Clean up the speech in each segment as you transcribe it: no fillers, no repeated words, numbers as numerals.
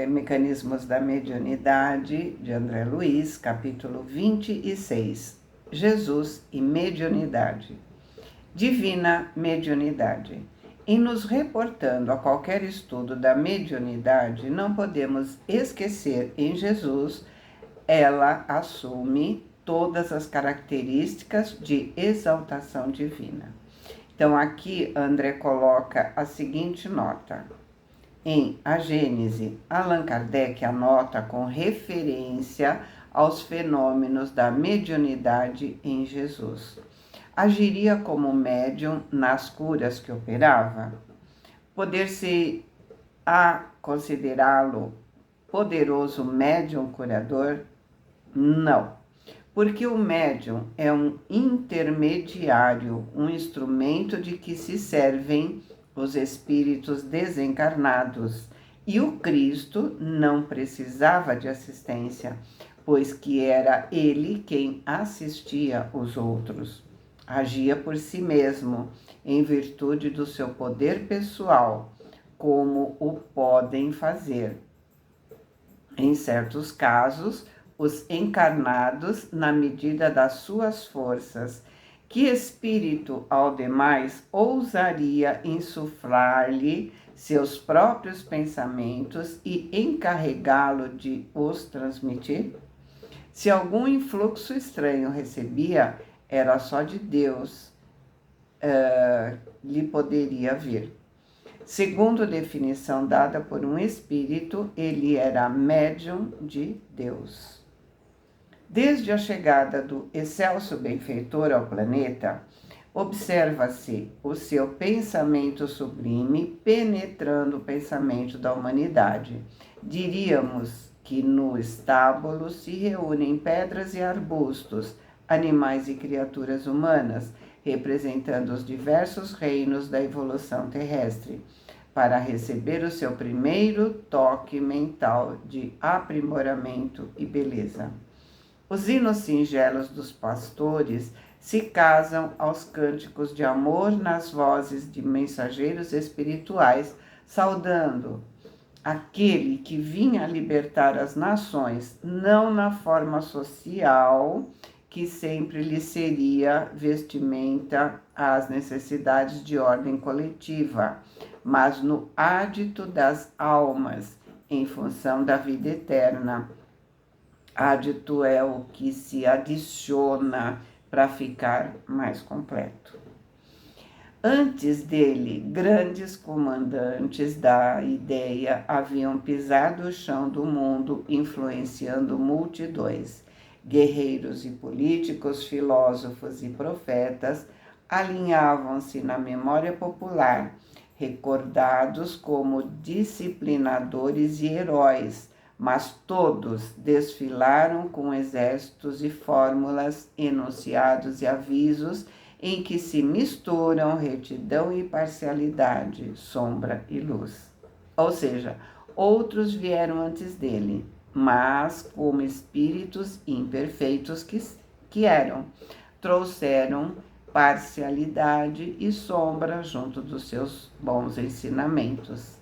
Mecanismos da Mediunidade, de André Luiz, capítulo 26. Jesus e mediunidade. Divina mediunidade. Em nos reportando a qualquer estudo da mediunidade, não podemos esquecer em Jesus, ela assume todas as características de exaltação divina. Então aqui André coloca a seguinte nota. Em A Gênese, Allan Kardec anota com referência aos fenômenos da mediunidade em Jesus. Agiria como médium nas curas que operava? Poder-se a considerá-lo poderoso médium curador? Não, porque o médium é um intermediário, um instrumento de que se servem os espíritos desencarnados, e o Cristo não precisava de assistência, pois que era ele quem assistia os outros. Agia por si mesmo, em virtude do seu poder pessoal, como o podem fazer, em certos casos, os encarnados na medida das suas forças. Que espírito ao demais ousaria insuflar-lhe seus próprios pensamentos e encarregá-lo de os transmitir? Se algum influxo estranho recebia, era só de Deus lhe poderia vir. Segundo a definição dada por um espírito, ele era médium de Deus. Desde a chegada do excelso benfeitor ao planeta, observa-se o seu pensamento sublime penetrando o pensamento da humanidade. Diríamos que no estábulo se reúnem pedras e arbustos, animais e criaturas humanas, representando os diversos reinos da evolução terrestre, para receber o seu primeiro toque mental de aprimoramento e beleza. Os hinos singelos dos pastores se casam aos cânticos de amor nas vozes de mensageiros espirituais, saudando aquele que vinha libertar as nações, não na forma social, que sempre lhe seria vestimenta às necessidades de ordem coletiva, mas no ádito das almas, em função da vida eterna. Ádito é o que se adiciona para ficar mais completo. Antes dele, grandes comandantes da ideia haviam pisado o chão do mundo, influenciando multidões. Guerreiros e políticos, filósofos e profetas alinhavam-se na memória popular, recordados como disciplinadores e heróis, mas todos desfilaram com exércitos e fórmulas, enunciados e avisos em que se misturam retidão e parcialidade, sombra e luz. Ou seja, outros vieram antes dele, mas como espíritos imperfeitos que eram, trouxeram parcialidade e sombra junto dos seus bons ensinamentos.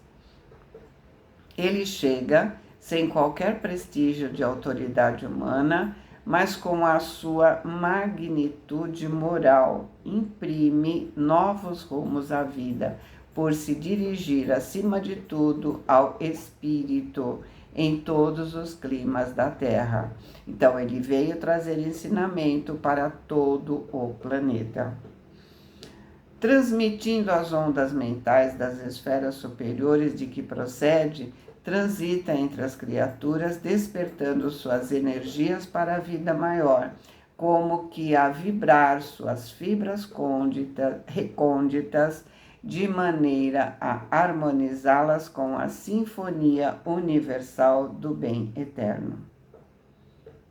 Ele chega sem qualquer prestígio de autoridade humana, mas com a sua magnitude moral, imprime novos rumos à vida, por se dirigir, acima de tudo, ao espírito, em todos os climas da Terra. Então, ele veio trazer ensinamento para todo o planeta. Transmitindo as ondas mentais das esferas superiores de que procede, transita entre as criaturas, despertando suas energias para a vida maior, como que a vibrar suas fibras recônditas, de maneira a harmonizá-las com a sinfonia universal do bem eterno.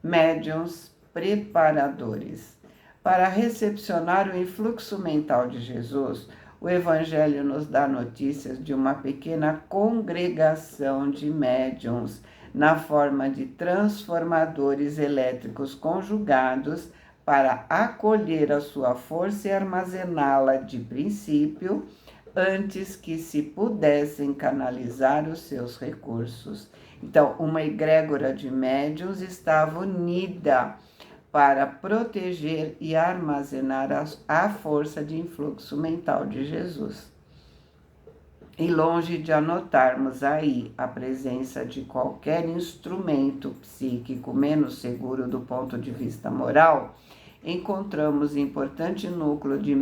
Médiuns preparadores. Para recepcionar o influxo mental de Jesus, o Evangelho nos dá notícias de uma pequena congregação de médiuns na forma de transformadores elétricos conjugados para acolher a sua força e armazená-la de princípio antes que se pudessem canalizar os seus recursos. Então, uma egrégora de médiuns estava unida para proteger e armazenar a força de influxo mental de Jesus. E longe de anotarmos aí a presença de qualquer instrumento psíquico menos seguro do ponto de vista moral, encontramos importante núcleo de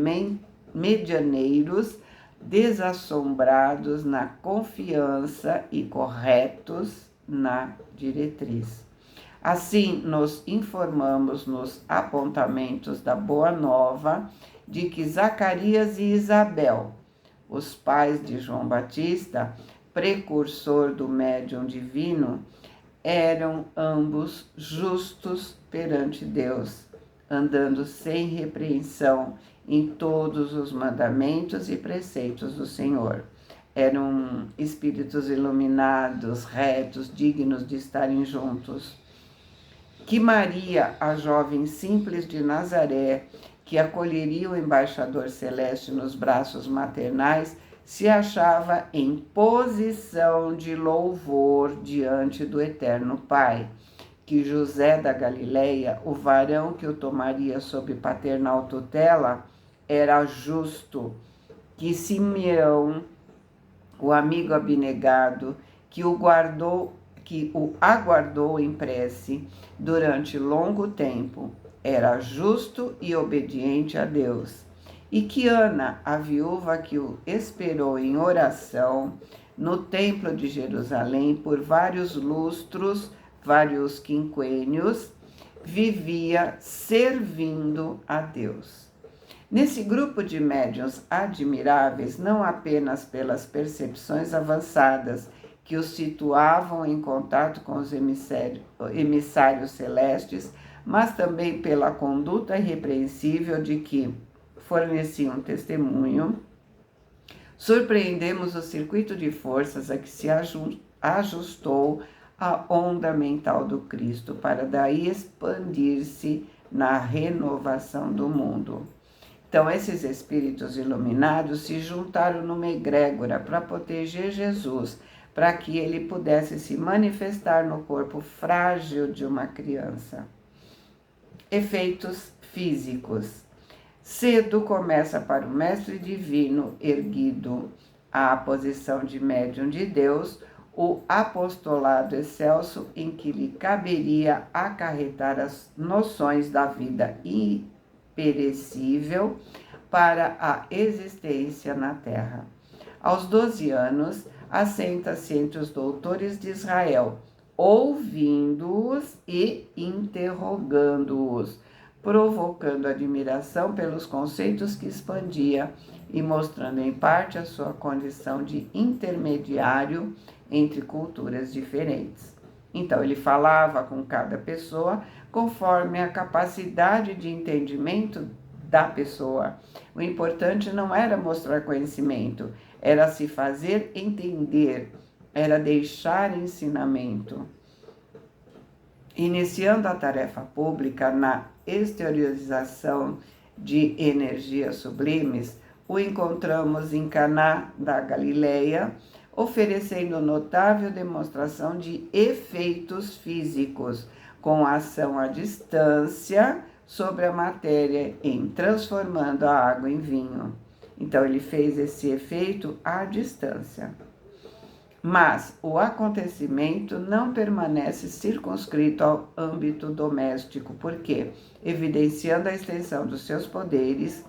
medianeiros desassombrados na confiança e corretos na diretriz. Assim, nos informamos nos apontamentos da Boa Nova de que Zacarias e Isabel, os pais de João Batista, precursor do médium divino, eram ambos justos perante Deus, andando sem repreensão em todos os mandamentos e preceitos do Senhor. Eram espíritos iluminados, retos, dignos de estarem juntos. Que Maria, a jovem simples de Nazaré, que acolheria o embaixador celeste nos braços maternais, se achava em posição de louvor diante do Eterno Pai. Que José da Galileia, o varão que o tomaria sob paternal tutela, era justo. Que Simeão, o amigo abnegado, que o aguardou em prece durante longo tempo, era justo e obediente a Deus. E que Ana, a viúva que o esperou em oração no templo de Jerusalém por vários lustros, vários quinquênios, vivia servindo a Deus. Nesse grupo de médiuns admiráveis, não apenas pelas percepções avançadas que os situavam em contato com os emissários celestes, mas também pela conduta irrepreensível de que forneciam testemunho, surpreendemos o circuito de forças a que se ajustou a onda mental do Cristo, para daí expandir-se na renovação do mundo. Então, esses espíritos iluminados se juntaram numa egrégora para proteger Jesus, para que ele pudesse se manifestar no corpo frágil de uma criança. Efeitos físicos. Cedo começa para o Mestre Divino, erguido à posição de médium de Deus, o apostolado excelso em que lhe caberia acarretar as noções da vida imperecível para a existência na Terra. Aos 12 anos, assenta-se entre os doutores de Israel, ouvindo-os e interrogando-os, provocando admiração pelos conceitos que expandia e mostrando em parte a sua condição de intermediário entre culturas diferentes. Então, ele falava com cada pessoa conforme a capacidade de entendimento da pessoa. O importante não era mostrar conhecimento, era se fazer entender, era deixar ensinamento. Iniciando a tarefa pública na exteriorização de energias sublimes, o encontramos em Caná da Galileia, oferecendo notável demonstração de efeitos físicos, com ação à distância sobre a matéria, em transformando a água em vinho. Então, ele fez esse efeito à distância. Mas o acontecimento não permanece circunscrito ao âmbito doméstico, porque, evidenciando a extensão dos seus poderes,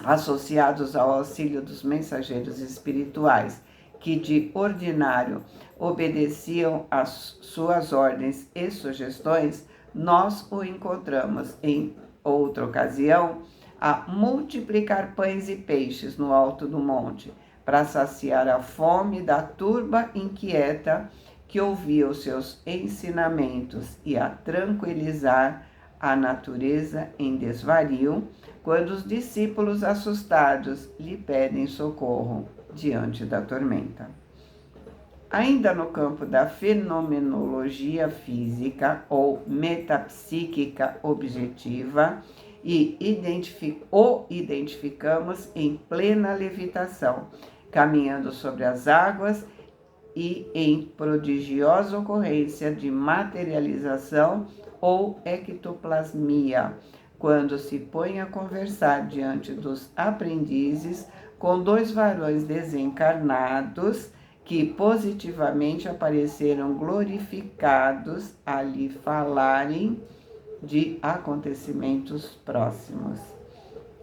associados ao auxílio dos mensageiros espirituais, que de ordinário obedeciam às suas ordens e sugestões, nós o encontramos em outra ocasião a multiplicar pães e peixes no alto do monte, para saciar a fome da turba inquieta que ouvia os seus ensinamentos e a tranquilizar a natureza em desvario, quando os discípulos assustados lhe pedem socorro diante da tormenta. Ainda no campo da fenomenologia física ou metapsíquica objetiva, e o identificamos em plena levitação, caminhando sobre as águas e em prodigiosa ocorrência de materialização ou ectoplasmia, quando se põe a conversar diante dos aprendizes com dois varões desencarnados que positivamente apareceram glorificados a lhe falarem de acontecimentos próximos.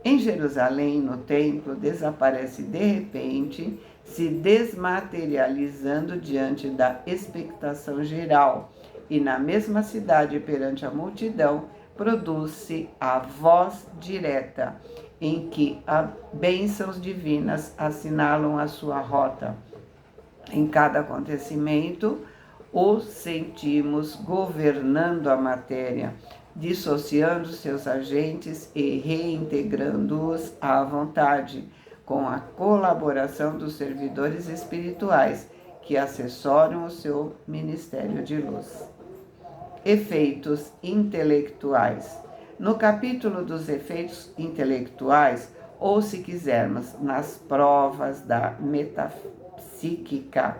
Em Jerusalém, no templo, desaparece de repente, se desmaterializando diante da expectação geral, e na mesma cidade, perante a multidão, produz-se a voz direta, em que as bênçãos divinas assinalam a sua rota. Em cada acontecimento, os sentimos governando a matéria, dissociando seus agentes e reintegrando-os à vontade, com a colaboração dos servidores espirituais que assessoram o seu ministério de luz. Efeitos intelectuais. No capítulo dos efeitos intelectuais, ou se quisermos, nas provas da metapsíquica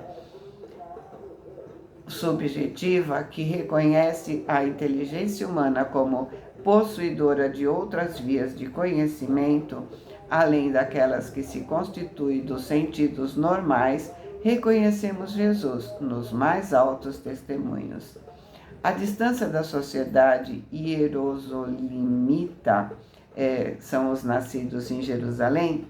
subjetiva, que reconhece a inteligência humana como possuidora de outras vias de conhecimento, além daquelas que se constituem dos sentidos normais, reconhecemos Jesus nos mais altos testemunhos. A distância da sociedade hierosolimita, são os nascidos em Jerusalém,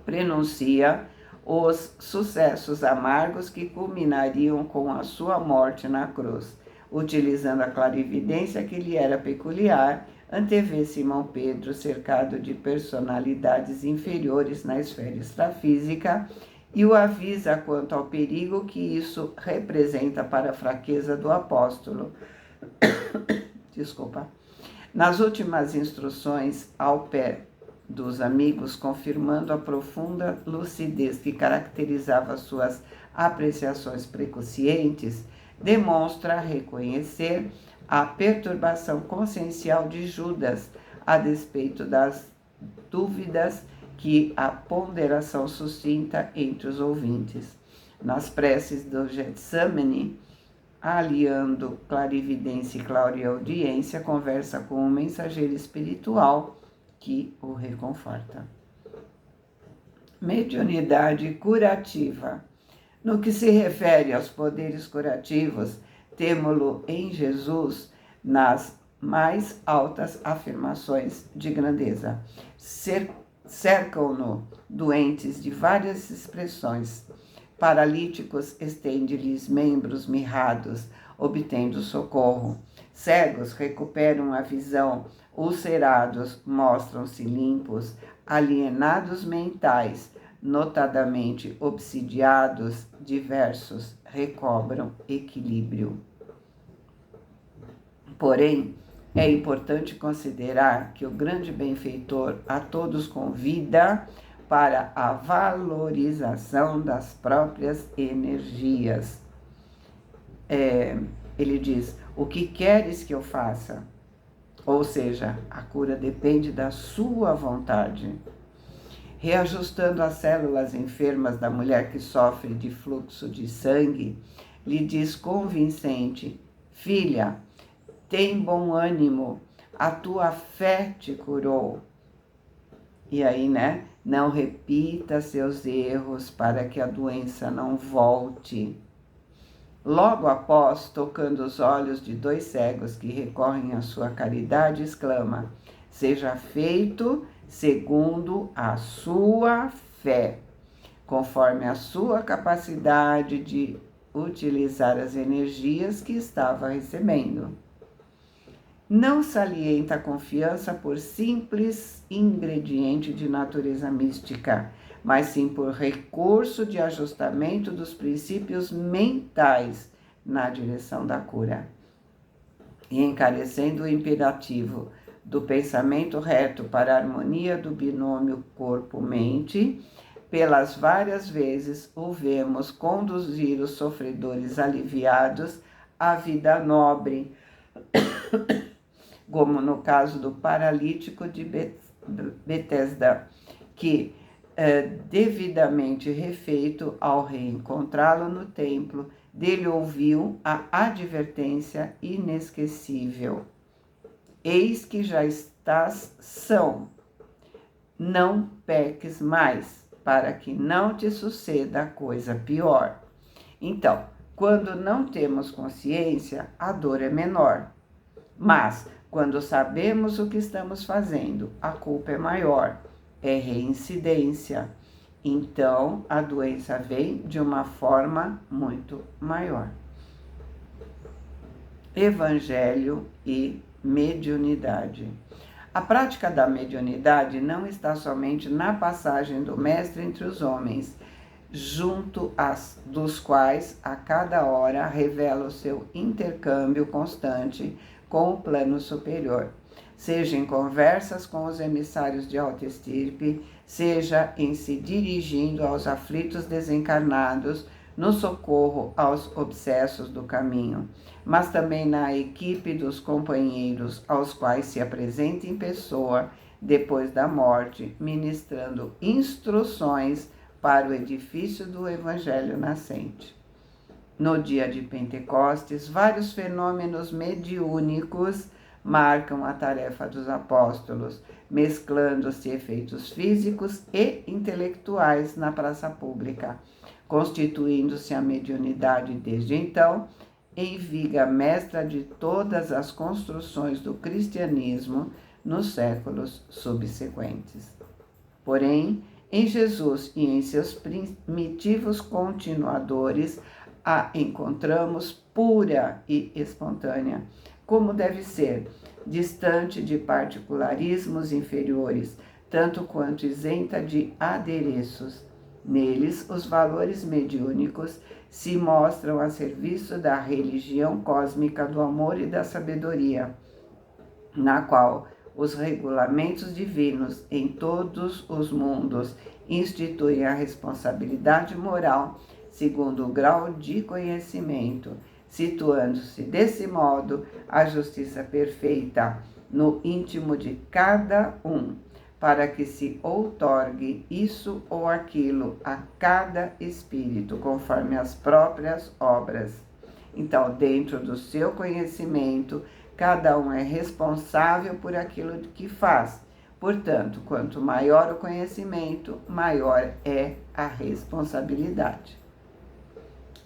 prenuncia os sucessos amargos que culminariam com a sua morte na cruz. Utilizando a clarividência que lhe era peculiar, antevê Simão Pedro cercado de personalidades inferiores na esfera extrafísica e o avisa quanto ao perigo que isso representa para a fraqueza do apóstolo. Desculpa. Nas últimas instruções ao pé dos amigos, confirmando a profunda lucidez que caracterizava suas apreciações preconscientes, demonstra reconhecer a perturbação consciencial de Judas, a despeito das dúvidas que a ponderação suscita entre os ouvintes. Nas preces do Getsemane, aliando clarividência e clareaudiência, conversa com um mensageiro espiritual que o reconforta. Mediunidade curativa. No que se refere aos poderes curativos, temo-lo em Jesus nas mais altas afirmações de grandeza. Cercam-no doentes de várias expressões. Paralíticos estende-lhes membros mirrados, obtendo socorro. Cegos recuperam a visão, ulcerados mostram-se limpos, alienados mentais, notadamente obsidiados, diversos, recobram equilíbrio. Porém, é importante considerar que o grande benfeitor a todos convida para a valorização das próprias energias. Ele diz: o que queres que eu faça? Ou seja, a cura depende da sua vontade. Reajustando as células enfermas da mulher que sofre de fluxo de sangue, lhe diz convincente: filha, tem bom ânimo, a tua fé te curou. E aí, não repita seus erros para que a doença não volte. Logo após, tocando os olhos de dois cegos que recorrem à sua caridade, exclama: seja feito segundo a sua fé, conforme a sua capacidade de utilizar as energias que estava recebendo. Não salienta a confiança por simples ingrediente de natureza mística, mas sim por recurso de ajustamento dos princípios mentais na direção da cura. E encarecendo o imperativo do pensamento reto para a harmonia do binômio corpo-mente, pelas várias vezes o vemos conduzir os sofredores aliviados à vida nobre, como no caso do paralítico de Betesda, que, devidamente refeito ao reencontrá-lo no templo, dele ouviu a advertência inesquecível: eis que já estás são, não peques mais, para que não te suceda coisa pior. Então, quando não temos consciência, a dor é menor. Mas, quando sabemos o que estamos fazendo, a culpa é maior, é reincidência. Então, a doença vem de uma forma muito maior. Evangelho e mediunidade. A prática da mediunidade não está somente na passagem do Mestre entre os homens, junto dos quais a cada hora revela o seu intercâmbio constante com o plano superior, seja em conversas com os emissários de alta estirpe, seja em se dirigindo aos aflitos desencarnados, no socorro aos obsessos do caminho, mas também na equipe dos companheiros aos quais se apresenta em pessoa depois da morte, ministrando instruções para o edifício do Evangelho nascente. No dia de Pentecostes, vários fenômenos mediúnicos marcam a tarefa dos apóstolos, mesclando-se efeitos físicos e intelectuais na praça pública, constituindo-se a mediunidade desde então em viga mestra de todas as construções do cristianismo nos séculos subsequentes. Porém, em Jesus e em seus primitivos continuadores, a encontramos pura e espontânea, como deve ser, distante de particularismos inferiores, tanto quanto isenta de adereços. Neles, os valores mediúnicos se mostram a serviço da religião cósmica do amor e da sabedoria, na qual os regulamentos divinos em todos os mundos instituem a responsabilidade moral segundo o grau de conhecimento, situando-se desse modo a justiça perfeita no íntimo de cada um, para que se outorgue isso ou aquilo a cada espírito, conforme as próprias obras. Então, dentro do seu conhecimento, cada um é responsável por aquilo que faz. Portanto, quanto maior o conhecimento, maior é a responsabilidade.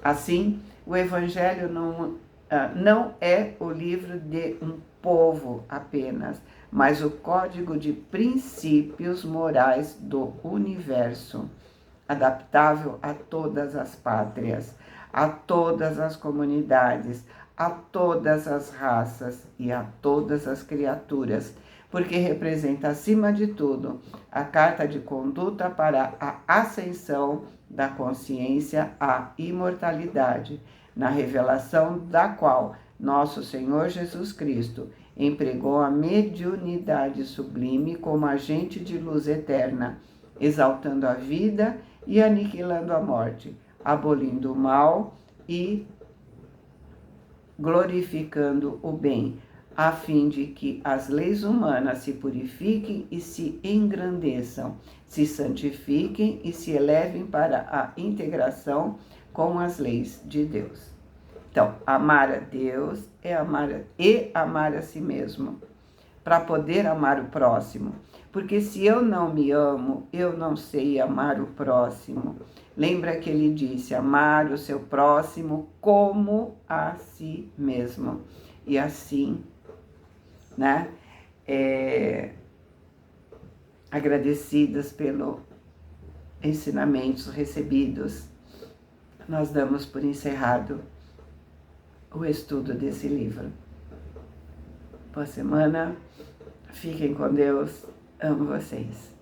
Assim, o Evangelho não é o livro de um povo apenas, mas o código de princípios morais do universo, adaptável a todas as pátrias, a todas as comunidades, a todas as raças e a todas as criaturas, porque representa, acima de tudo, a carta de conduta para a ascensão da consciência à imortalidade, na revelação da qual nosso Senhor Jesus Cristo empregou a mediunidade sublime como agente de luz eterna, exaltando a vida e aniquilando a morte, abolindo o mal e glorificando o bem, a fim de que as leis humanas se purifiquem e se engrandeçam, se santifiquem e se elevem para a integração com as leis de Deus. Então, amar a Deus é amar a si mesmo, para poder amar o próximo. Porque se eu não me amo, eu não sei amar o próximo. Lembra que ele disse, amar o seu próximo como a si mesmo. E assim, né, agradecidas pelos ensinamentos recebidos, nós damos por encerrado o estudo desse livro. Boa semana, fiquem com Deus, amo vocês.